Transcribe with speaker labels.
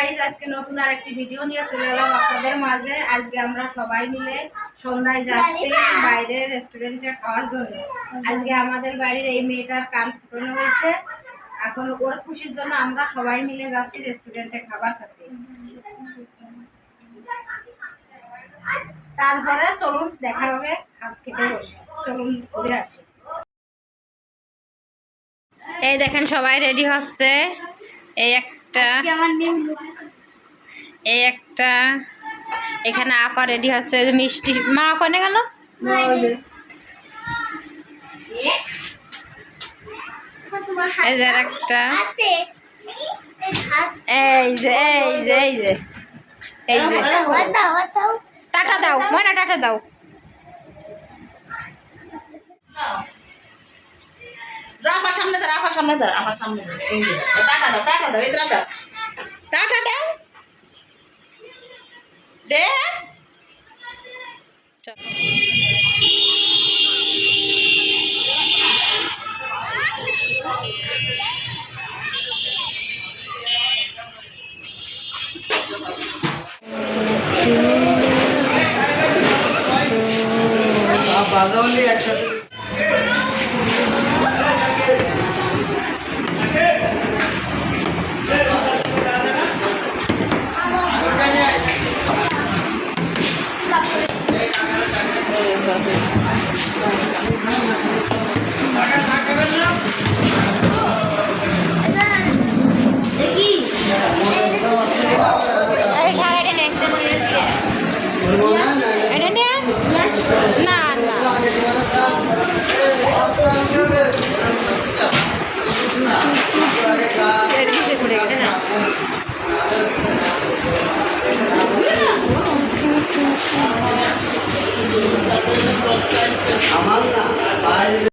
Speaker 1: Guys, আজকে নতুন আরেকটি ভিডিও নিয়ে চলে এলাম আপনাদের মাঝে। আজকে আমরা সবাই মিলে সন্ধ্যায় যাচ্ছি বাইরে রেস্টুরেন্টে খাওয়ার জন্য। আজকে আমাদের বাড়ির এই মেয়েটার কান ফুটানো হয়েছে, এখন ওর খুশির জন্য আমরা সবাই মিলে যাচ্ছি রেস্টুরেন্টে খাবার খেতে। তারপরে চলুন দেখা হবে খেতে বসে, চলুন ঘুরে আসি। এই দেখেন সবাই রেডি হচ্ছে। এই একটা এখানে আপা রেডি হচ্ছে, মিষ্টি মা কোনে গেল? এই যে একটা, এই যে এই যে এই যে এই যে টাটা দাও ময়না, টাটা দাও।
Speaker 2: রাফা সামনে দাও, রাফা সামনে দাও, আমার সামনে দাও। এই যে টাটা দাও, টাটা দাও, এই টাটা টাটা দাও দে। বাজাওয়ালি একসাথে আমার না